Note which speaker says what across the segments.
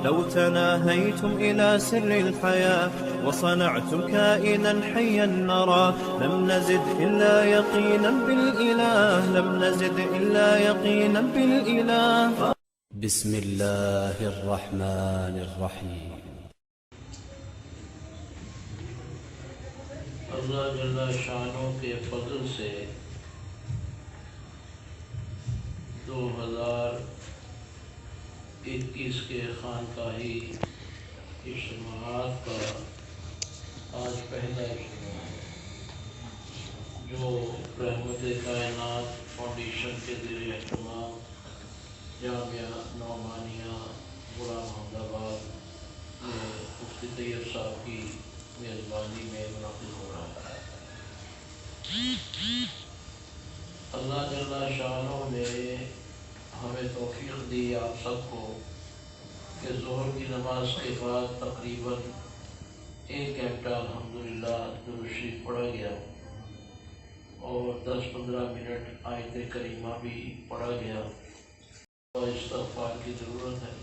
Speaker 1: لو تناهيتم إلى سر الحياة وصنعتم كائنا حيا نرى لم نزد إلا يقينا بالإله، لم نزد إلا يقينا بالإله.
Speaker 2: بسم الله الرحمن الرحيم.
Speaker 3: اللہ جل شانہ کے فضل سے 2021 کے خانقاہی اجتماعات کا آج پہلا اجتماع ہے جو رحمت کائنات فاؤنڈیشن کے زیر اہتمام جامعہ نعمانیہ غلام محمد آباد میں مفتی طیب صاحب کی میزبانی میں منعقد ہو رہا ہے۔ اللہ جل شانہ نے ہمیں توفیق دی آپ سب کو کہ ظہر کی نماز کے بعد تقریباً 1 گھنٹہ الحمدللہ درود شریف پڑھا گیا اور 10-15 منٹ آیت کریمہ بھی پڑھا گیا اور استغفار کی ضرورت ہے۔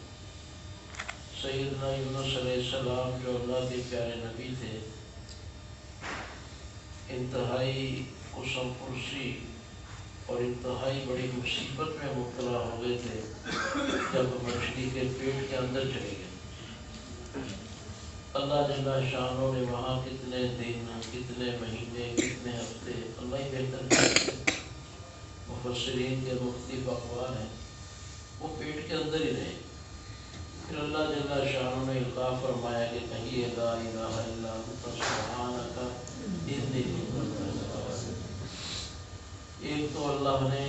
Speaker 3: سیدنا یونس علیہ السلام جو اللہ کے پیارے نبی تھے، انتہائی قسم پرسی اور انتہائی بڑی مصیبت میں مبتلا ہو گئے تھے جب مچھلی کے پیٹ کے اندر چلے گئے۔ اللہ جل شانہ نے وہاں کتنے دن، کتنے مہینے، کتنے ہفتے، اللہ ہی بہتر جانتے ہیں، مفسرین کے مختلف اقوال ہیں، وہ پیٹ کے اندر ہی رہے۔ پھر اللہ جل شانہ نے القاء فرمایا کہ کہیے لا الہ الا انت سبحانک انی کنت من الظالمین۔ ایک تو اللہ نے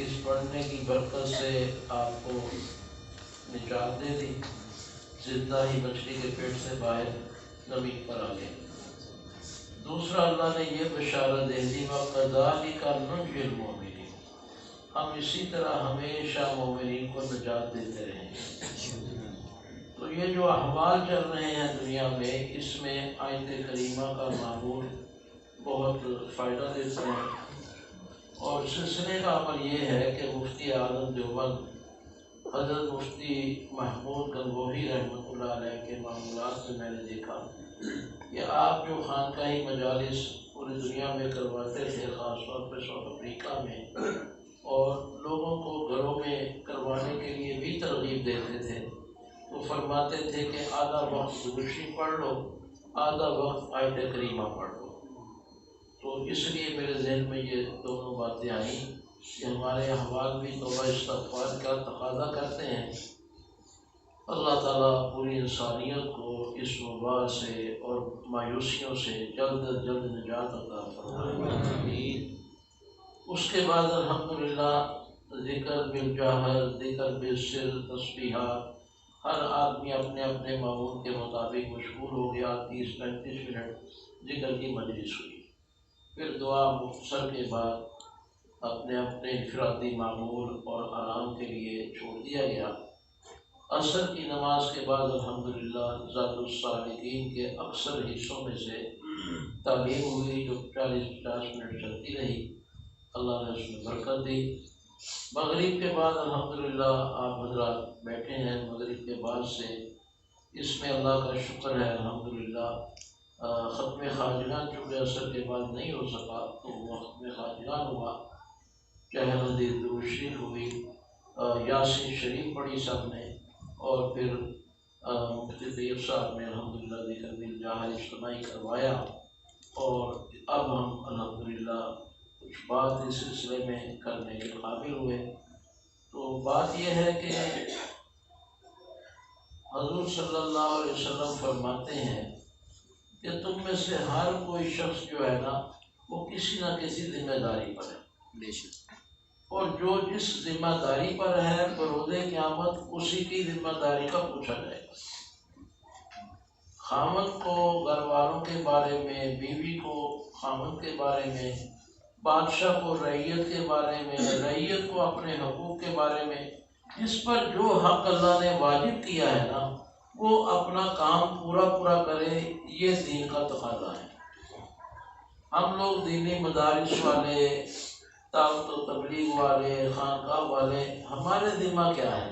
Speaker 3: اس پڑھنے کی برکت سے آپ کو نجات دے دی، زندہ ہی مچھلی کے پیٹ سے باہر زمین پر آ گئے۔ دوسرا اللہ نے یہ بشارت دے دی وَكَذَلِكَ نُنْجِي الْمُؤْمِنِينَ، ہم اسی طرح ہمیشہ مومنین کو نجات دیتے رہیں گے۔ تو یہ جو احوال چل رہے ہیں دنیا میں، اس میں آیت کریمہ کا معمول بہت فائدہ دیتے ہیں، اور سلسلے کا عمل یہ ہے کہ مفتی اعظم دیوبند حضرت مفتی محمود گنگوہی رحمۃ اللہ علیہ کے معمولات سے میں نے دیکھا کہ آپ جو خانقاہی مجالس پوری دنیا میں کرواتے تھے، خاص طور پہ ساؤتھ افریقہ میں، اور لوگوں کو گھروں میں کروانے کے لیے بھی ترغیب دیتے تھے، تو فرماتے تھے کہ آدھا وقت درود شریف پڑھ لو، آدھا وقت آیت کریمہ پڑھ لو۔ تو اس لیے میرے ذہن میں یہ دونوں باتیں آئیں کہ ہمارے احوال بھی توبہ استغفار کا تقاضا کرتے ہیں۔ اللہ تعالیٰ پوری انسانیت کو اس وبا سے اور مایوسیوں سے جلد از جلد نجات عطا فرمائے۔ اس کے بعد الحمدللہ ذکر بالجہر، ذکر بالسر، تسبیحات، ہر آدمی اپنے اپنے معمول کے مطابق مشغول ہو گیا۔ 30-35 منٹ ذکر کی مجلس ہوئی، پھر دعا مختصر کے بعد اپنے اپنے انفرادی معمول اور آرام کے لیے چھوڑ دیا گیا۔ عصر کی نماز کے بعد الحمدللہ ذات الصالحین کے اکثر حصوں میں سے تعلیم ہوئی جو 40-50 منٹ چلتی رہی، اللہ نے اس میں برکت دی۔ مغرب کے بعد الحمدللہ آپ حضرات بیٹھے ہیں، مغرب کے بعد سے اس میں اللہ کا شکر ہے الحمدللہ ختم خواجگان چونکہ عصر کے بعد نہیں ہو سکا تو وہ ختم خواجگان ہوا، چہل حدیث درود شریف ہوئی، یاسین شریف پڑھی سب نے، اور پھر مفتی طیب صاحب نے الحمدللہ ذکر بالجہر اجتماعی کروایا، اور اب ہم الحمدللہ کچھ بات اس سلسلے میں کرنے کے قابل ہوئے۔ تو بات یہ ہے کہ حضور صلی اللہ علیہ وسلم فرماتے ہیں کہ تم میں سے ہر کوئی شخص جو ہے نا وہ کسی نہ کسی ذمہ داری پر ہے، اور جو جس ذمہ داری پر ہے بروز قیامت اسی کی ذمہ داری کا پوچھا جائے گا۔ خامد کو گھر والوں کے بارے میں، بیوی کو خامد کے بارے میں، بادشاہ کو رعیت کے بارے میں، رعیت کو اپنے حقوق کے بارے میں، اس پر جو حق اللہ نے واجب کیا ہے نا وہ اپنا کام پورا کرے، یہ دین کا تقاضا ہے۔ ہم لوگ دینی مدارس والے، دعوت و تبلیغ والے، خانقاہ والے، ہمارے ذمہ کیا ہے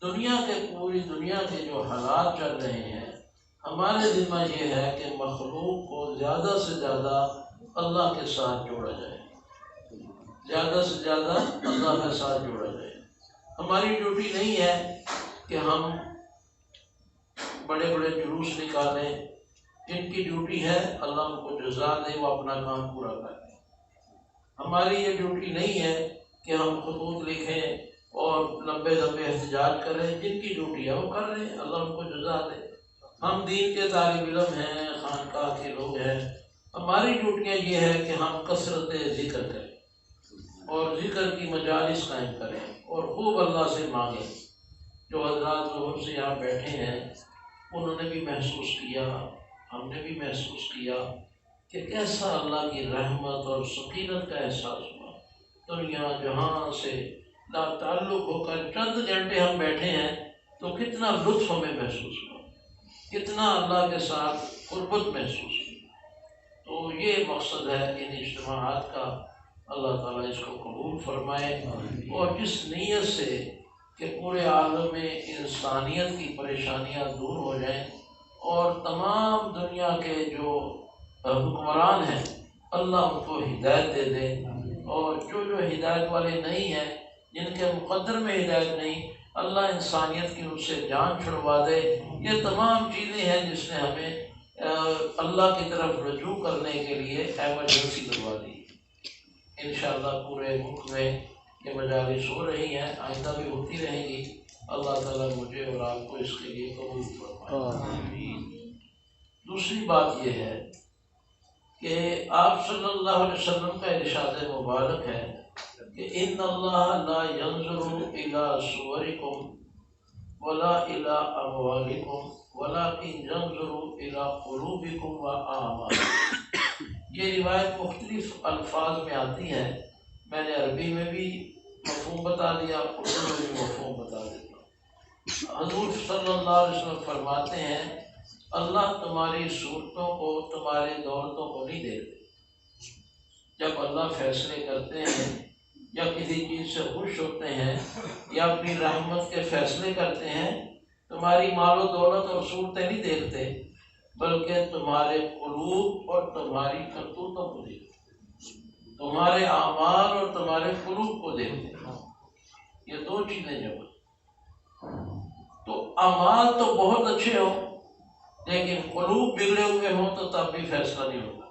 Speaker 3: دنیا کے پوری دنیا کے جو حالات چل رہے ہیں، ہمارے ذمہ یہ ہے کہ مخلوق کو زیادہ سے زیادہ اللہ کے ساتھ جوڑا جائے، زیادہ سے زیادہ اللہ کے ساتھ جوڑا جائے۔ ہماری ڈیوٹی نہیں ہے کہ ہم بڑے بڑے جلوس نکالیں، جن کی ڈیوٹی ہے اللہ ان کو جزا دے، وہ اپنا کام پورا کریں۔ ہماری یہ ڈیوٹی نہیں ہے کہ ہم خطوط لکھیں اور لمبے لمبے احتجاج کریں، جن کی ڈیوٹی ہے وہ کر رہے ہیں، اللہ ان کو جزا دے۔ ہم دین کے طالب علم ہیں، خانقاہ کے لوگ ہیں، ہماری ڈیوٹیاں یہ ہے کہ ہم کثرت ذکر کریں اور ذکر کی مجالس قائم کریں اور خوب اللہ سے مانگیں۔ جو حضرات ظہر سے یہاں بیٹھے ہیں انہوں نے بھی محسوس کیا، ہم نے بھی محسوس کیا کہ کیسا اللہ کی رحمت اور سکینت کا احساس ہوا۔ دنیا جہاں سے لا تعلق ہو کر چند گھنٹے ہم بیٹھے ہیں تو کتنا لطف ہمیں محسوس ہوا، کتنا اللہ کے ساتھ قربت محسوس ہوئی۔ تو یہ مقصد ہے ان اجتماعات کا، اللہ تعالیٰ اس کو قبول فرمائے، اور جس نیت سے کہ پورے عالم میں انسانیت کی پریشانیاں دور ہو جائیں اور تمام دنیا کے جو حکمران ہیں اللہ ان کو ہدایت دے دے، اور جو ہدایت والے نہیں ہیں، جن کے مقدر میں ہدایت نہیں، اللہ انسانیت کی ان سے جان چھڑوا دے۔ یہ تمام چیزیں ہیں جس نے ہمیں اللہ کی طرف رجوع کرنے کے لیے ایمرجنسی کروا دی۔ انشاءاللہ پورے ملک میں یہ مجالس ہو رہی ہیں، آئندہ بھی ہوتی رہیں گی۔ اللہ تعالیٰ مجھے اور آپ کو اس کے لیے قبول فرمائے۔ دوسری بات یہ ہے کہ آپ صلی اللہ علیہ وسلم کا ارشاد مبارک ہے کہ ان اللہ لا ينظر الى صورکم ولا الى اموالکم ولکن ينظر الى قلوبکم واعمالکم۔ یہ روایت مختلف الفاظ میں آتی ہے، میں نے عربی میں بھی مفہوم بتا دیا، اردو میں بھی مفہوم بتا دیتا ہوں۔ حضور صلی اللہ علیہ وسلم فرماتے ہیں اللہ تمہاری صورتوں کو، تمہاری دولتوں کو نہیں دیکھتے۔ جب اللہ فیصلے کرتے ہیں یا کسی چیز سے خوش ہوتے ہیں یا اپنی رحمت کے فیصلے کرتے ہیں، تمہاری مال و دولت اور صورتیں نہیں دیکھتے، بلکہ تمہارے قلوب اور تمہاری کرتوتوں کو دیکھتے، تمہارے اعمال اور تمہارے قلوب کو دیکھتے ہیں۔ یہ دو چیزیں جب تو اعمال تو بہت اچھے ہوں لیکن قلوب بگڑے ہوئے ہوں تو تب بھی فیصلہ نہیں ہوتا،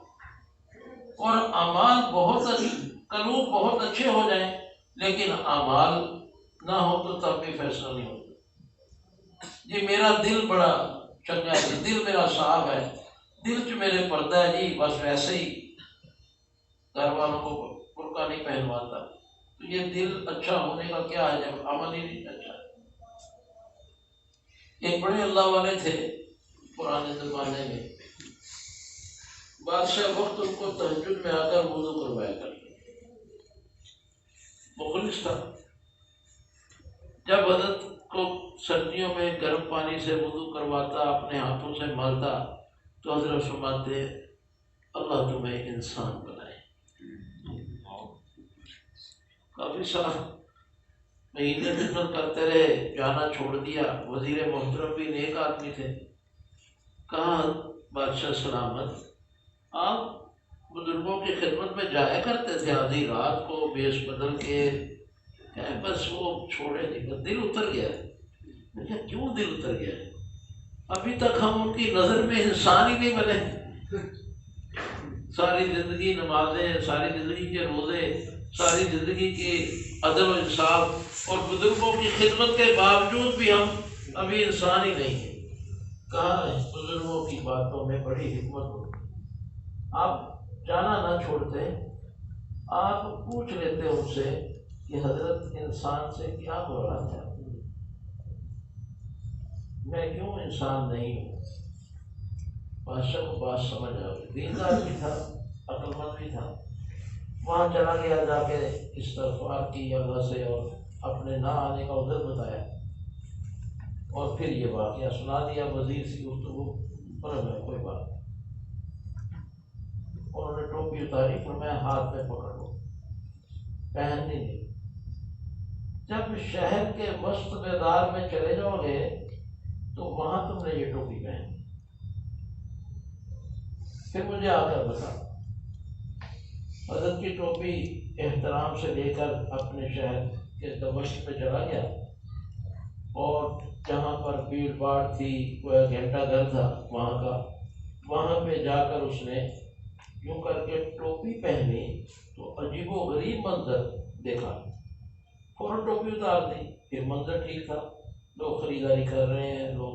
Speaker 3: اور اعمال قلوب بہت اچھے ہو جائیں لیکن اعمال نہ ہو تو تب بھی فیصلہ نہیں ہوتا۔ جی میرا دل بڑا چنگا ہے، جی دل میرا صاف ہے، دل چ میرے پردہ ہے، جی بس ویسے ہی گھر والوں کو برقع نہیں پہنواتا، تو یہ دل اچھا ہونے کا کیا ہے جب عمل ہی نہیں اچھا ہے۔ ایک بڑے اللہ والے تھے پرانے زمانے میں، بادشاہ وقت ان کو تہجد میں آ کر وضو کروایا کرتے، مخلص تھا۔ جب حضرت کو سردیوں میں گرم پانی سے وضو کرواتا، اپنے ہاتھوں سے مالتا، تو حضرت فرماتے اللہ تمہیں انسان بنائے۔ کافی سال مہینے خدمت کرتے رہے، جانا چھوڑ دیا۔ وزیر محترم بھی نیک آدمی تھے، کہا بادشاہ سلامت، آپ بزرگوں کی خدمت میں جایا کرتے تھے آدھی رات کو بیس بدل کے، بس وہ چھوڑے نہیں، بس دل اتر گیا۔ میں کہا کیوں دل اتر گیا؟ ابھی تک ہم ان کی نظر میں انسان ہی نہیں بنے، ساری زندگی نمازیں، ساری زندگی کے روزے، ساری زندگی کی عدل و انصاف اور بزرگوں کی خدمت کے باوجود بھی ہم ابھی انسان ہی نہیں ہیں۔ کہا بزرگوں کی باتوں میں بڑی حکمت ہوتی، آپ جانا نہ چھوڑتے، آپ پوچھ لیتے ان سے کہ حضرت انسان سے کیا ہو رہا تھا، میں کیوں انسان نہیں ہوں؟ بادشاہ کو بات سمجھ آ گئی، دیندار بھی تھا، عقل مند بھی تھا۔ وہاں چلا گیا، جا کے استغفار کی اللہ سے اور اپنے نہ آنے کا عذر بتایا، اور پھر یہ واقعہ سنا دیا۔ وزیر سی گفتگو پر میں کوئی بات نہیں، انہوں نے ٹوپی اتاری، پھر میں ہاتھ میں پکڑ لوں، پہننی نہیں۔ جب شہر کے وسط میدان میں چلے جاؤ گے تو وہاں تم نے یہ ٹوپی پہنی، پھر مجھے آ کر بتا۔ حضرت کی ٹوپی احترام سے لے کر اپنے شہر کے دمشق میں چلا گیا، اور جہاں پر بھیڑ بھاڑ تھی، کوئی گھنٹہ گھر تھا وہاں کا، وہاں پہ جا کر اس نے یوں کر کے ٹوپی پہنی تو عجیب و غریب منظر دیکھا، فوراً ٹوپی اتار دی، پھر منظر ٹھیک تھا، لوگ خریداری کر رہے ہیں، لوگ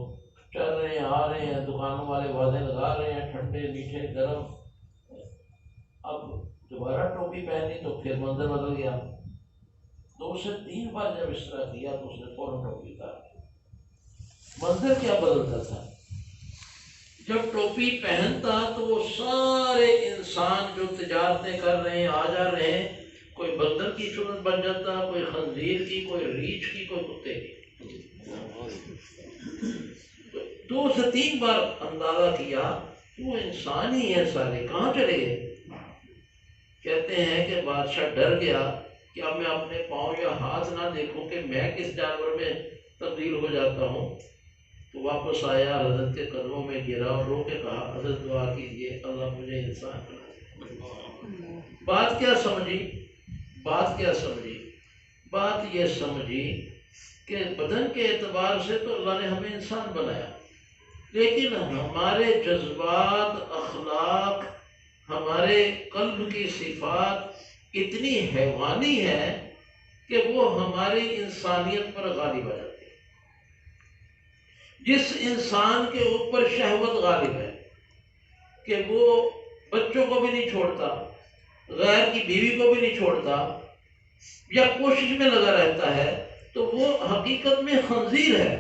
Speaker 3: چل رہے ہیں، آ رہے ہیں، دکانوں والے وعدے لگا رہے ہیں، ٹھنڈے میٹھے گرم۔ اب دوبارہ ٹوپی پہنی تو پھر منظر بدل گیا، 2 سے 3 بار جب اس طرح کیا تو اس نے فوراً ٹوپی اتار دی۔ منظر کیا بدلتا تھا؟ جب ٹوپی پہنتا تو وہ سارے انسان جو تجارتیں کر رہے ہیں، آ جا رہے ہیں، کوئی بندر کی صورت بن جاتا، کوئی خنزیر کی، کوئی ریچھ کی، کوئی کتے کی۔ 2 سے 3 بار اندازہ کیا کہ وہ انسان ہی ہے، سارے کہاں چلے گئے؟ کہتے ہیں کہ بادشاہ ڈر گیا کہ اب میں اپنے پاؤں یا ہاتھ نہ دیکھوں کہ میں کس جانور میں تبدیل ہو جاتا ہوں، تو واپس آیا، حضرت کے قدموں میں گرا اور رو کے کہا حضرت دعا کیجیے اللہ مجھے انسان بنا دے۔ بات کیا سمجھی؟ بات کیا سمجھی؟ بات یہ سمجھی کہ بدن کے اعتبار سے تو اللہ نے ہمیں انسان بنایا، لیکن ہمارے جذبات، اخلاق، ہمارے قلب کی صفات اتنی حیوانی ہے کہ وہ ہماری انسانیت پر غالب آ جاتی ہے۔ جس انسان کے اوپر شہوت غالب ہے کہ وہ بچوں کو بھی نہیں چھوڑتا، غیر کی بیوی کو بھی نہیں چھوڑتا، یا کوشش میں لگا رہتا ہے، تو وہ حقیقت میں خنزیر ہے۔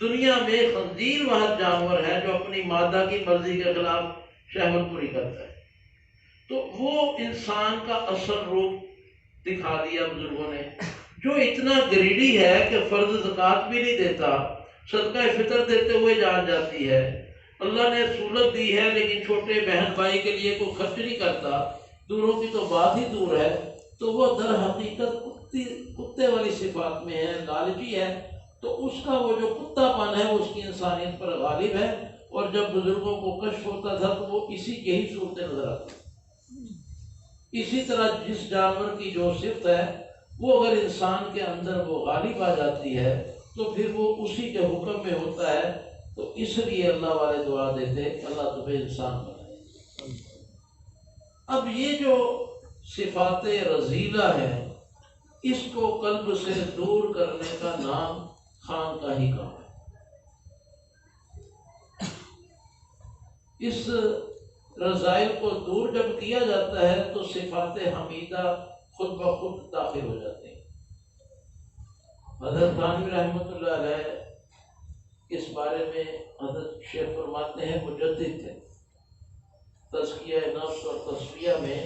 Speaker 3: دنیا میں خنزیر وہ جانور ہے جو اپنی مادہ کی مرضی کے خلاف شہوت پوری کرتا ہے۔ تو وہ انسان کا اصل روپ دکھا دیا بزرگوں نے، جو اتنا گریڈی ہے کہ فرض زکوٰۃ بھی نہیں دیتا، صدقہ فطر دیتے ہوئے جان جاتی ہے، اللہ نے سہولت دی ہے لیکن چھوٹے بہن بھائی کے لیے کوئی خرچ نہیں کرتا، دوروں کی تو بات ہی دور ہے، تو وہ در حقیقت کتے والی صفات میں ہے، لالچی ہے۔ تو اس کا وہ جو کتا پن ہے اس کی انسانیت پر غالب ہے، اور جب بزرگوں کو کشف ہوتا تھا تو وہ اسی یہی صورتیں نظر آتی۔ اسی طرح جس جانور کی جو صفت ہے وہ اگر انسان کے اندر وہ غالب آ جاتی ہے تو پھر وہ اسی کے حکم میں ہوتا ہے۔ تو اس لیے اللہ والے دعا دیتے کہ اللہ تمہیں انسان بنائے۔ اب یہ جو صفات رذیلہ ہیں، اس کو قلب سے دور کرنے کا نام خان کا ہی کام ہے۔ اس رذائل کو دور جب کیا جاتا ہے تو صفات حمیدہ خود بخود داخل ہو جاتے ہیں۔ حضرت تھانوی رحمۃ اللہ علیہ اس بارے میں حضرت شیخ فرماتے ہیں مجدد تھے، تزکیہ نفس اور تصفیہ میں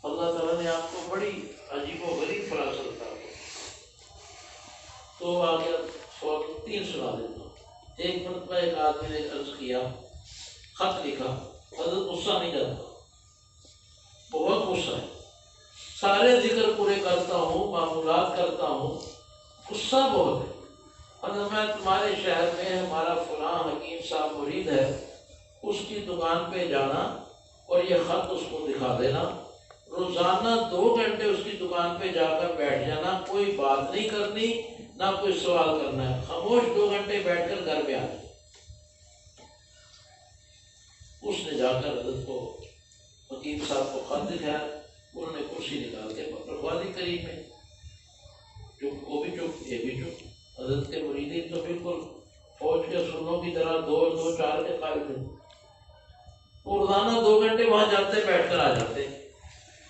Speaker 3: اللہ تعالیٰ نے آپ کو بڑی عجیب و غریب فراست عطا کی۔ تو آگے 3 سنا دیتا ہوں۔ ایک مرتبہ ایک آدمی نے عرض کیا، خط لکھا، حضرت غصہ نہیں جاتا، بہت غصہ ہے، سارے ذکر پورے کرتا ہوں، معمولات کرتا ہوں، غصہ بہت ہے، حضرت میں تمہارے شہر میں ہمارا فلاں حکیم صاحب مرید ہے، اس کی دکان پہ جانا اور یہ خط اس کو دکھا دینا، روزانہ 2 گھنٹے اس کی دکان پہ جا کر بیٹھ جانا، کوئی بات نہیں کرنی، نہ کوئی سوال کرنا ہے، خاموش 2 گھنٹے بیٹھ کر گھر میں آ جائے۔ اس نے جا کر حضرت کو، حکیم صاحب کو خط دکھایا، انہوں نے کرسی نکال کے رکھوا دی قریب میں، چپ، وہ بھی چپ، یہ بھی چپ۔ حضرت کے مریدین تو بالکل فوج کے سروں کی طرح 2-4 کے قائل تھے، روزانہ 2 گھنٹے وہاں جاتے، بیٹھ کر آ جاتے۔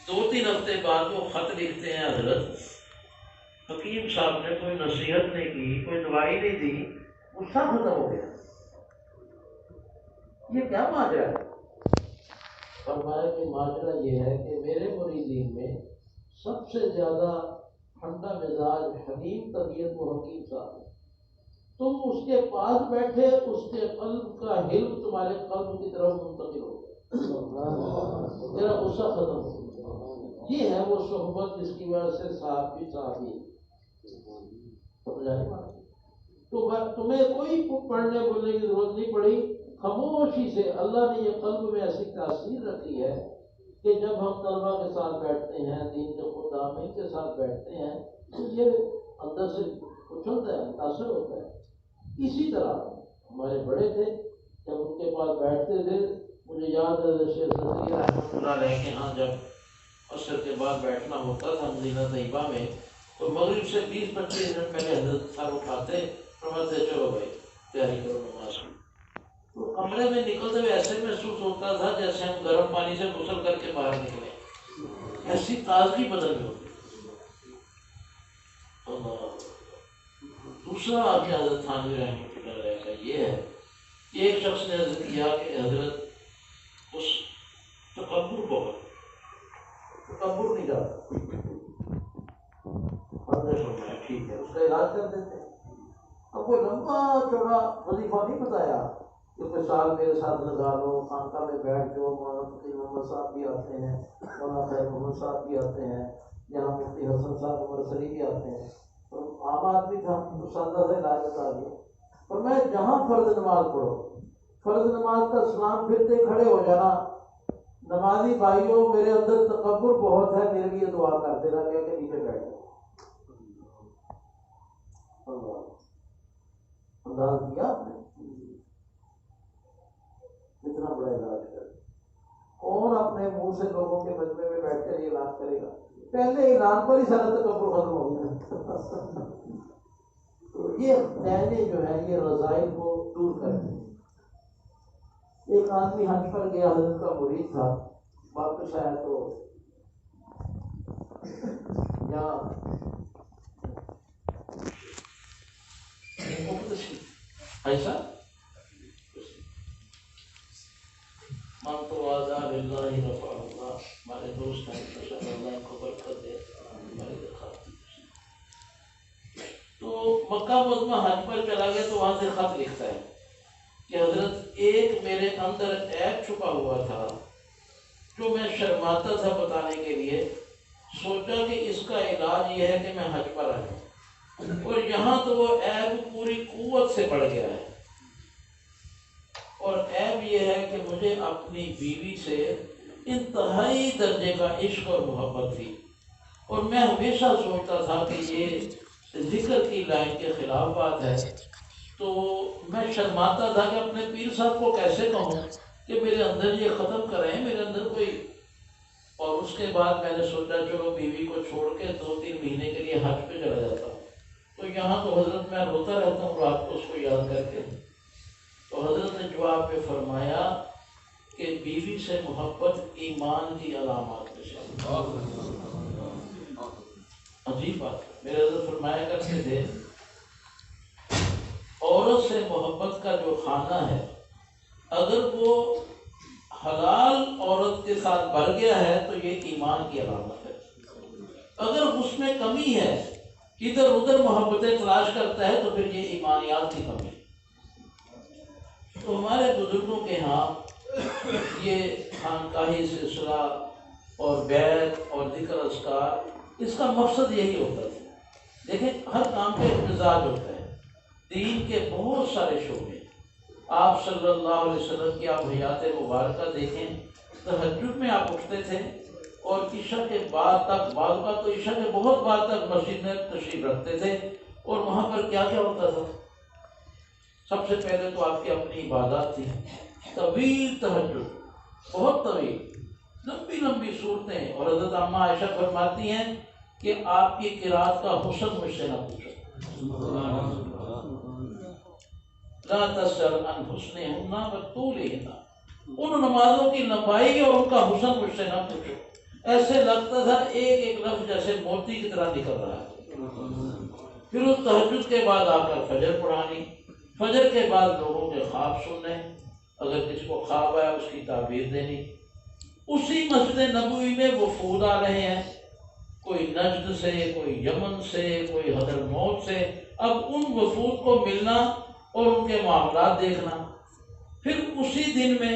Speaker 3: 2-3 ہفتے بعد وہ خط لکھتے ہیں، حضرت حکیم صاحب نے کوئی نصیحت نہیں کی، کوئی دوائی نہیں دی، غصہ ختم ہو گیا، یہ کیا ماجرا ہے؟ فرمایا کہ ماجرا یہ ہے کہ میرے مریدین میں سب سے زیادہ ٹھنڈا مزاج، حلیم طبیعت وہ حکیم صاحب ہے، تم اس کے پاس بیٹھے، اس کے قلب کا حلم تمہارے قلب کی طرف منتقل ہو گیا، میرا غصہ ختم ہو گیا۔ یہ ہے وہ صحبت جس کی وجہ سے صحابی صحابی۔ تو تمہیں کوئی پڑھنے بولنے کی ضرورت نہیں پڑی، خاموشی سے اللہ نے یہ قلب میں ایسی تاثیر رکھی ہے کہ جب ہم طلبا کے ساتھ بیٹھتے ہیں، دین کے خدامین کے ساتھ بیٹھتے ہیں تو یہ اندر سے اچھلتا ہے، متاثر ہوتا ہے۔ اسی طرح ہمارے بڑے تھے، جب ان کے پاس بیٹھتے تھے، مجھے یاد ہے شیخ زکریا رحمۃ اللہ علیہ کے ہاں جب عصر کے بعد بیٹھنا ہوتا تھا مدینہ طیبہ میں، تو مغرب سے 20-25 منٹ پہلے حضرت سر اٹھاتے، فرماتے چلو بھائی تیاری کرو نماز کی۔ تو کمرے میں نکلتے ہوئے ایسے محسوس ہوتا تھا جیسے ہم گرم پانی سے غسل کر کے باہر نکلے، ایسی تازگی بدل میں ہوتی۔ دوسرا واقعہ حضرت تھانوی رحمۃ اللہ علیہ کا یہ ہے کہ ایک شخص نے عرض کیا کہ حضرت اس تکبر نہیں جاتا، ٹھیک ہے اس کا علاج کر دیتے۔ اب کوئی لمبا چوڑا وظیفہ نہیں بتایا کہ کوئی سال میرے ساتھ لگا لو، خانقاہ میں بیٹھ جاؤ، مولانا فقیر محمد صاحب بھی آتے ہیں، مولانا خیر محمد صاحب بھی آتے ہیں، یہاں مفتی حسن صاحب عمر سری بھی آتے ہیں، اور عام آدمی تھا تو سادہ سے علاج بتا دیا۔ اور میں جہاں فرض نماز پڑھو، فرض نماز کا سلام پھرتے کھڑے ہو جانا، نمازی بھائیوں میرے اندر تکبر بہت ہے، میرے لیے دعا کر دینا، کہہ کے نیچے بیٹھ جاؤ۔ انداز کیا آپ نے کتنا بڑا علاج کر، کون اپنے منہ سے لوگوں کے مجمع میں بیٹھ کر یہ علاج کرے گا؟ پہلے اعلان پر ہی سارا تکبر ختم ہو گیا۔ تو یہ نعمتیں جو ہے یہ رذائل کو دور کرتی ہیں۔ ایک آدمی حج پر گیا، حضرت کا مرید تھا، واپس آیا تو یہاں ایسا من تو آزاد اللہ رفع اللہ، ہمارے دوست ہیں اللہ کو برکت دے، ہماری درخواست۔ تو مکہ معظمہ حج پر چلا گیا تو وہاں سے خط لکھتا ہے کہ حضرت ایک میرے اندر عیب چھپا ہوا تھا جو میں شرماتا تھا بتانے کے لیے، سوچا کہ اس کا علاج یہ ہے کہ میں حج پر آیا، اور یہاں تو وہ عیب پوری قوت سے بڑھ گیا ہے، اور عیب یہ ہے کہ مجھے اپنی بیوی سے انتہائی درجے کا عشق اور محبت تھی، اور میں ہمیشہ سوچتا تھا کہ یہ ذکر کی لائن کے خلاف بات ہے، تو میں شرماتا تھا کہ اپنے پیر صاحب کو کیسے کہوں کہ میرے اندر یہ ختم کریں، میرے اندر کوئی۔ اور اس کے بعد میں نے سوچا چلو بیوی کو چھوڑ کے 2-3 مہینے کے لیے حج پہ چلا جاتا ہوں، تو یہاں تو حضرت میں روتا رہتا ہوں رات کو اس کو یاد کر کے۔ تو حضرت نے جواب پہ فرمایا کہ بیوی سے محبت ایمان کی علامات میں سے۔ عجیب بات، میرے حضرت فرمایا کرتے تھے عورت سے محبت کا جو خانہ ہے، اگر وہ حلال عورت کے ساتھ بھر گیا ہے تو یہ ایمان کی علامت ہے، اگر اس میں کمی ہے، ادھر ادھر محبتیں تلاش کرتا ہے، تو پھر یہ ایمانیات کی کمی ہے۔ تو ہمارے بزرگوں کے ہاں یہ خانقاہی سلسلہ اور بیت اور ذکر اذکار، اس کا مقصد یہی ہوتا تھا۔ دیکھیں ہر کام کا ایک مزاج ہوتا ہے، دین کے بہت سارے شعبے، آپ صلی اللہ علیہ وسلم کی آپ حیات مبارکہ دیکھیں، تہجد میں آپ اٹھتے تھے اور عشاء کے بعد تک، بعض کا تو عشاء کے بہت بعد تک مسجد میں تشریف رکھتے تھے، اور وہاں پر کیا کیا ہوتا تھا؟ سب سے پہلے تو آپ کی اپنی عبادات تھی، طویل تہجد، بہت طویل، لمبی لمبی صورتیں، اور حضرت عامہ عائشہ فرماتی ہیں کہ آپ کی قرات کا حسن مجھ سے نہ پوچھو، لا تسأل عن حسنہن وطولہن، ان نمازوں کی لمبائی اور ان کا حسن مجھ سے نہ پوچھو۔ ایسے لگتا تھا ایک ایک لفظ جیسے موتی کی طرح نکل رہا ہے۔ پھر اس تہجد کے بعد آ کر فجر پڑھانی، فجر کے بعد لوگوں کے خواب سننے، اگر کسی کو خواب آیا اس کی تعبیر دینی۔ اسی مسجد نبوی میں وفود آ رہے ہیں، کوئی نجد سے، کوئی یمن سے، کوئی حضرموت سے، اب ان وفود کو ملنا اور ان کے معاملات دیکھنا۔ پھر اسی دن میں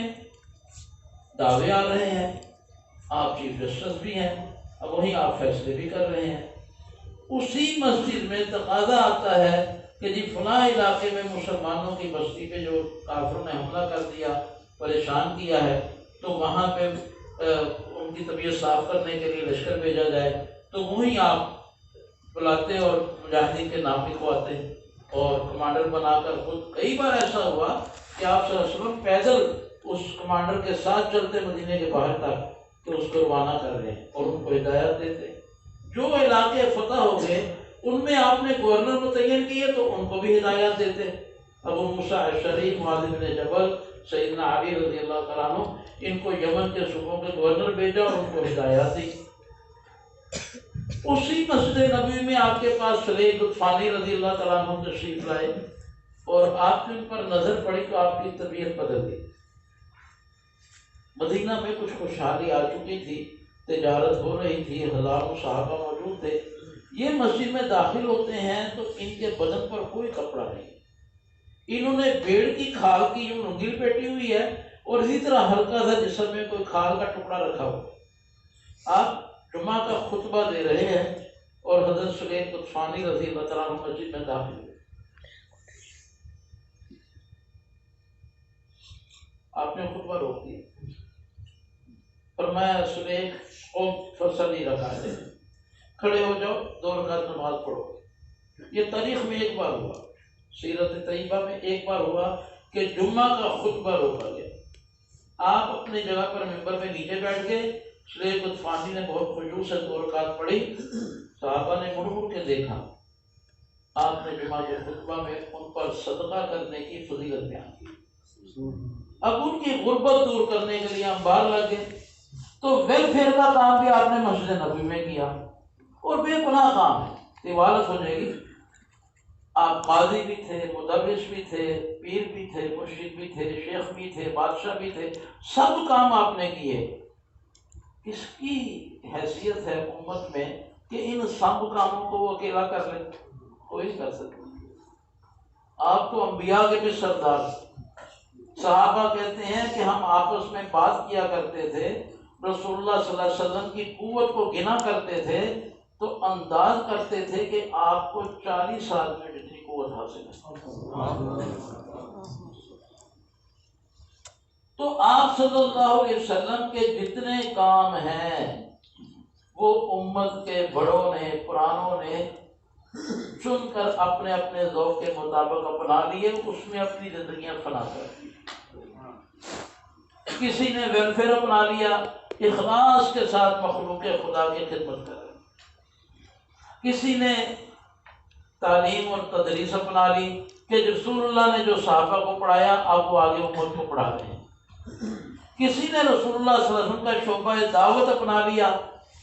Speaker 3: دعوے آ رہے ہیں، آپ چیف جسٹس بھی ہیں، اب وہیں آپ فیصلے بھی کر رہے ہیں۔ اسی مسجد میں تقاضا آتا ہے کہ جی فلاں علاقے میں مسلمانوں کی بستی پہ جو کافروں نے حملہ کر دیا، پریشان کیا ہے، تو وہاں پہ ان کی طبیعت صاف کرنے کے لیے لشکر بھیجا جائے، تو وہیں آپ بلاتے اور مجاہدین کے نام لکھواتے اور کمانڈر بنا کر خود۔ کئی بار ایسا ہوا کہ آپ صلی اللہ علیہ وسلم پیدل اس کمانڈر کے ساتھ چلتے مدینے کے باہر تک کہ اس کو روانہ کر رہے ہیں اور ان کو ہدایت دیتے۔ جو علاقے فتح ہو گئے ان میں آپ نے گورنر متعین کیے تو ان کو بھی ہدایات دیتے۔ ابو موسیٰ اشعری، معاذ بن جبل، سیدنا علی رضی اللہ تعالیٰ عنہ، ان کو یمن کے صوبوں کے گورنر بھیجا اور ان کو ہدایات دی۔ اسی مسجد نبوی میں آپ کے پاس سلیق غطفانی رضی اللہ تعالیٰ عنہ تشریف لائے اور آپ کی ان پر نظر پڑی تو آپ کی طبیعت بدل گئی۔ مدینہ میں کچھ خوشحالی آ چکی تھی، تجارت ہو رہی تھی، ہزاروں صحابہ موجود تھے۔ یہ مسجد میں داخل ہوتے ہیں تو ان کے بدن پر کوئی کپڑا نہیں، انہوں نے بھیڑ کی کھال کی جو لنگی لپیٹی ہوئی ہے اور اسی طرح ہلکا سا جسم میں کوئی کھال کا ٹکڑا رکھا ہوا۔ آپ جمعہ کا خطبہ دے رہے ہیں اور حضرت سلیق غطفانی رضی اللہ تعالیٰ عنہ مسجد میں داخل ہوئے۔ آپ نے خطبہ روک دیا، فرمایا سلیق قوم فصلی رکعتیں، کھڑے ہو جاؤ، 2 رکعت نماز پڑھو۔ یہ تاریخ میں ایک بار ہوا، سیرت طیبہ میں ایک بار ہوا کہ جمعہ کا خطبہ روکا گیا۔ آپ اپنی جگہ پر ممبر میں نیچے بیٹھ گئے، سلیق غطفانی نے بہت خشوع سے 2 رکعت پڑھی، صحابہ نے مڑ مڑ کے دیکھا، آپ نے جمعہ کے خطبہ میں ان پر صدقہ کرنے کی فضیلت بیان کی۔ اب ان کی غربت دور کرنے کے لیے ہم باہر لگ گئے تو ویلفیئر کا کام بھی آپ نے مسجد نبوی میں کیا، اور بے پناہ کام ہے، طوالت ہو جائے گی۔ آپ قاضی بھی تھے، مدرس بھی تھے، پیر بھی تھے، مرشد بھی تھے، شیخ بھی تھے، بادشاہ بھی تھے، سب کام آپ نے کیے۔ کس کی حیثیت ہے امت میں کہ ان سب کاموں کو وہ اکیلا کر لے؟ کوئی کر سکتا۔ آپ تو انبیاء کے بھی سردار۔ صحابہ کہتے ہیں کہ ہم آپس میں بات کیا کرتے تھے، رسول اللہ صلی اللہ علیہ وسلم کی قوت کو گنا کرتے تھے تو انداز کرتے تھے کہ آپ کو 40 آدمی جتنی قوت حاصل ہے۔ تو آپ صلی اللہ علیہ وسلم کے جتنے کام ہیں وہ امت کے بڑوں نے، پرانوں نے چن کر اپنے اپنے ذوق کے مطابق اپنا لیے، اس میں اپنی زندگیاں فنا کر دی۔ کسی نے ویلفیئر اپنا لیا، اخلاص کے ساتھ مخلوق خدا کی خدمت کر رہے، کسی نے تعلیم اور تدریس اپنا لی کہ رسول اللہ نے جو صحابہ کو پڑھایا اب وہ آگے امت کو پڑھا رہے ہیں، کسی نے رسول اللہ صلی اللہ علیہ وسلم کا شعبہ دعوت اپنا لیا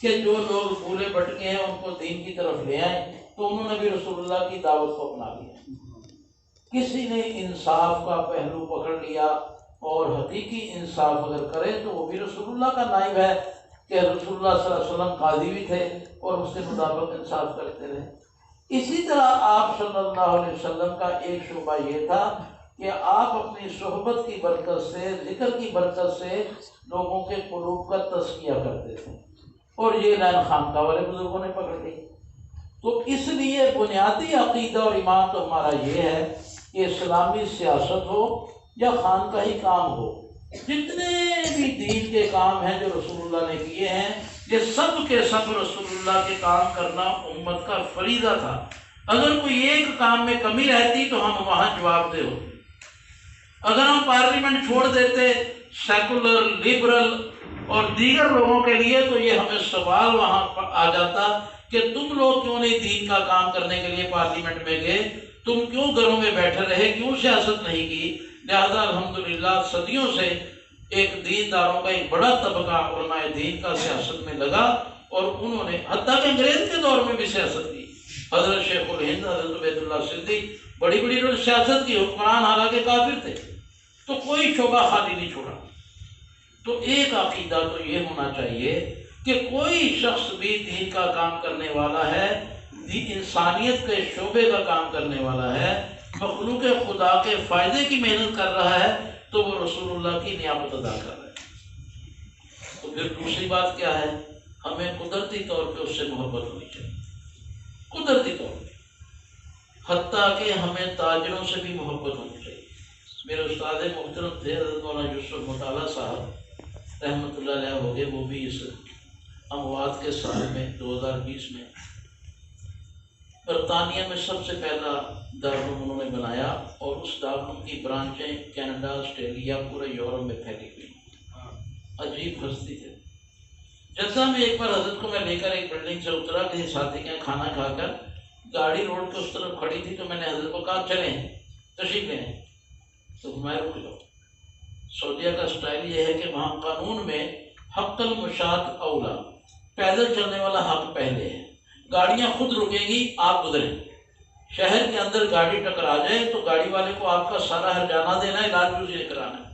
Speaker 3: کہ جو لوگ بھولے بھٹکے ہیں ان کو دین کی طرف لے آئیں، تو انہوں نے بھی رسول اللہ کی دعوت کو اپنا لیا۔ کسی نے انصاف کا پہلو پکڑ لیا اور حقیقی انصاف اگر کرے تو وہ بھی رسول اللہ کا نائب ہے کہ رسول اللہ صلی اللہ علیہ وسلم قاضی بھی تھے اور اس کے مطابق انصاف کرتے رہے۔ اسی طرح آپ صلی اللہ علیہ وسلم کا ایک شعبہ یہ تھا کہ آپ اپنی صحبت کی برکت سے، ذکر کی برکت سے لوگوں کے قلوب کا تزکیہ کرتے تھے، اور یہ لائن خانقاہ والے بزرگوں نے پکڑ لی۔ تو اس لیے بنیادی عقیدہ اور ایمان تو ہمارا یہ ہے کہ اسلامی سیاست ہو یا خانقاہی کام ہو، جتنے بھی دین کے کام ہیں جو رسول اللہ نے کیے ہیں، یہ سب کے سب رسول اللہ کے کام کرنا امت کا فریضہ تھا۔ اگر کوئی ایک کام میں کمی رہتی تو ہم وہاں جواب دہ ہوتے۔ اگر ہم پارلیمنٹ چھوڑ دیتے سیکولر، لبرل اور دیگر لوگوں کے لیے، تو یہ ہمیں سوال وہاں پر آ جاتا کہ تم لوگ کیوں نہیں دین کا کام کرنے کے لیے پارلیمنٹ میں گئے، تم کیوں گھروں میں بیٹھے رہے، کیوں سیاست نہیں کی؟ لہذا الحمدللہ صدیوں سے ایک دینداروں کا ایک بڑا طبقہ علماء دین کا سیاست میں لگا، اور انہوں نے حتیٰ کہ انگریز کے دور میں بھی سیاست کی۔ حضرت شیخ الہند، حضرت عبید اللہ سندھی، بڑی بڑی سیاست کی، حکمران حالانکہ کافر تھے، تو کوئی شعبہ خالی نہیں چھوڑا۔ تو ایک عقیدہ تو یہ ہونا چاہیے کہ کوئی شخص بھی دین کا کام کرنے والا ہے، انسانیت کے شعبے کا کام کرنے والا ہے، مخلوق خدا کے فائدے کی محنت کر رہا ہے، تو وہ رسول اللہ کی نیابت ادا کر رہا ہے۔ تو پھر دوسری بات کیا ہے؟ ہمیں قدرتی طور پہ اس سے محبت ہونی چاہیے۔ قدرتی طور پر، حتیٰ کہ ہمیں تاجروں سے بھی محبت ہونی چاہیے۔ میرے استاد محترم تھے حضرت مولانا یوسف مطالعہ صاحب رحمۃ اللہ علیہ ہو گئے، وہ بھی اس اموات کے سال میں 2020 میں برطانیہ میں سب سے پہلا دارالعلوم انہوں نے بنایا، اور اس دارالعلوم کی برانچیں کینیڈا، آسٹریلیا، پورے یورپ میں پھیلی ہوئی۔ عجیب ہستی تھے۔ جدہ میں ایک بار حضرت کو میں لے کر ایک بلڈنگ سے اترا، کسی ساتھی کے کھانا کھا کر، گاڑی روڈ کے اس طرف کھڑی تھی، تو میں نے حضرت کو کہا چلیں تشریف لیں، تو میں رک جاؤ۔ سعودیہ کا سٹائل یہ ہے کہ وہاں قانون میں حق المشاۃ اولا، پیدل چلنے والا حق پہلے ہے، گاڑیاں خود رکیں گی، آپ گزریں۔ شہر کے اندر گاڑی ٹکرا جائے تو گاڑی والے کو آپ کا سارا ہرجانہ دینا ہے، علاج بھی اسے کرانا ہے۔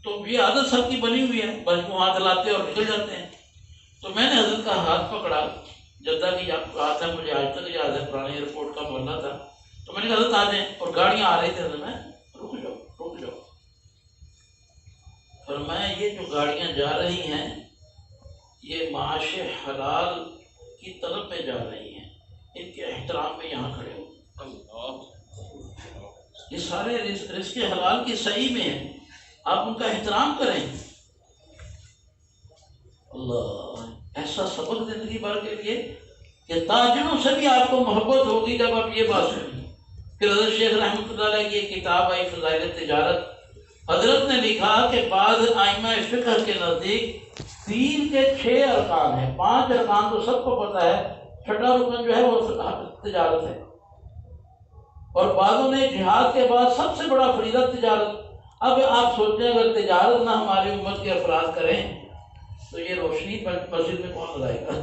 Speaker 3: تو یہ عادت سب کی بنی ہوئی ہے، بس کو ہاتھ لاتے اور نکل جاتے ہیں۔ تو میں نے حضرت کا ہاتھ پکڑا، جدہ کی بات ہے، مجھے آج تک یاد ہے، پرانے ایئرپورٹ کا محلہ تھا، تو میں نے کہا حضرت آ جائیں، اور گاڑیاں آ رہی تھی، حضرت میں رک جاؤ رک جاؤ۔ فرمایا یہ جو گاڑیاں جا رہی ہیں یہ معاش حلال کی طلب میں جا رہی ہیں، ان کے احترام میں یہاں کھڑے ہو، یہ سارے رزق حلال کی صحیح میں ہیں، آپ ان کا احترام کریں۔ اللہ، ایسا سبق زندگی بھر کے لیے کہ تاجروں سے بھی آپ کو محبت ہوگی جب آپ یہ بات سنیں۔ پھر حضرت شیخ رحمۃ اللہ علیہ کی ایک کتاب آئی فضائل تجارت، حضرت نے لکھا کہ بعض ائمہ فقہ کے نزدیک دین کے 6 ارکان ہیں، 5 ارکان تو سب کو پتہ ہے، 6واں رکن جو ہے وہ تجارت ہے، اور بعضوں نے جہاد کے بعد سب سے بڑا فریضہ تجارت۔ اب آپ سوچیں اگر تجارت نہ ہماری امت کے افراد کریں تو یہ روشنی مسجد میں کون لگائے گا؟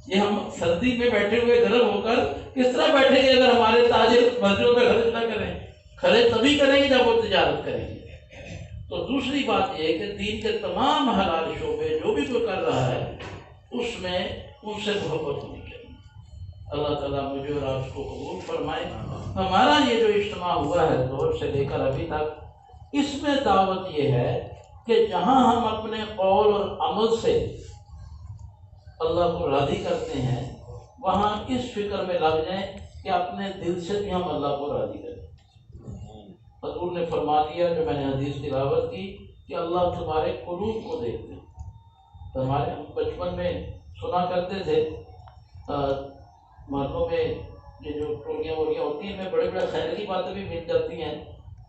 Speaker 3: یہ ہم سردی میں بیٹھے ہوئے گرم ہو کر کس طرح بیٹھیں گے اگر ہمارے تاجر مسجدوں میں خرچ نہ کریں؟ خرچ تبھی کریں گے جب وہ تجارت کریں گے۔ تو دوسری بات یہ ہے کہ دین کے تمام حلال شعبے جو بھی کوئی کر رہا ہے اس میں ان سے محبت ہونی چاہیے۔ اللہ تعالیٰ مجھے اور آپ کو قبول فرمائے۔ ہمارا یہ جو اجتماع ہوا ہے ظہر سے لے کر ابھی تک، اس میں دعوت یہ ہے کہ جہاں ہم اپنے قول اور عمل سے اللہ کو راضی کرتے ہیں وہاں اس فکر میں لگ جائیں کہ اپنے دل سے بھی ہم اللہ کو راضی کریں۔ حضور نے فرما دیا، جو میں نے حدیث تلاوت کی، کہ اللہ تمہارے قلوب کو دیکھتے ہیں۔ تو ہمارے ہم بچپن میں سنا کرتے تھے، محلوں میں یہ جو ٹولیاں وولیاں ہوتی ہیں، میں بڑے بڑے خیر کی باتیں بھی مل جاتی ہیں،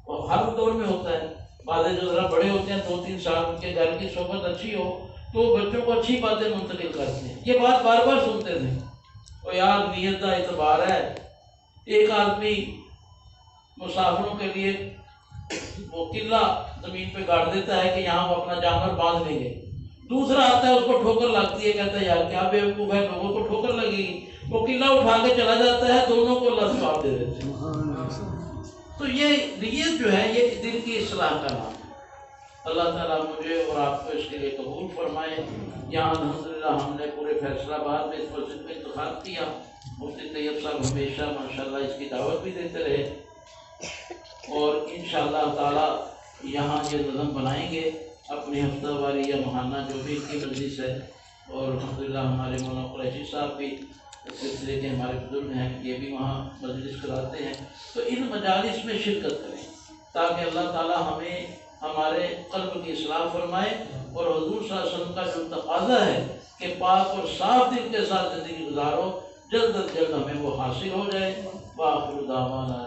Speaker 3: اور ہر دور میں ہوتا ہے۔ بعض جو ذرا بڑے ہوتے ہیں 2-3 سال، ان کے گھر کی صحبت اچھی ہو تو بچوں کو اچھی باتیں منتقل کرتے ہیں۔ یہ بات بار بار سنتے تھے، اور یار نیت کا اعتبار ہے، ایک آدمی مسافروں کے لیے وہ قلعہ زمین پہ گاڑ دیتا ہے کہ یہاں وہ اپنا جانور باندھ لیں گے، دوسرا آتا ہے اس کو ٹھوکر لگتی ہے، کہتا ہے یار کیا بیوقوف ہے، لوگوں کو ٹھوکر لگے گی، وہ قلعہ اٹھا کے چلا جاتا ہے، دونوں کو اللہ ثواب دے دیتے ہیں۔ تو یہ نیت جو ہے یہ دل کی اصلاح کا نام ہے۔ اللہ تعالیٰ مجھے اور آپ کو اس کے لیے قبول فرمائے۔ یہاں الحمدللہ ہم نے پورے فیصل آباد میں اس مسجد میں انتخاب کیا، مفتی طیب صاحب ہمیشہ ماشاءاللہ اس کی دعوت بھی دیتے رہے، اور انشاءاللہ تعالیٰ یہاں یہ نظم بنائیں گے اپنی ہفتہ واری یا ماہانہ جو بھی ان کی مجلس ہے، اور الحمدللہ ہمارے مولانا قریشی صاحب بھی اس سلسلے کے ہمارے بزرگ ہیں، یہ بھی وہاں مجلس کراتے ہیں۔ تو ان مجالس میں شرکت کریں تاکہ اللہ تعالیٰ ہمیں ہمارے قلب کی اصلاح فرمائے، اور حضور صلی اللہ علیہ وسلم کا جو تقاضا ہے کہ پاک اور صاف دل کے ساتھ زندگی گزارو، جلد از جلد ہمیں وہ حاصل ہو جائے۔ وآخر دعوانا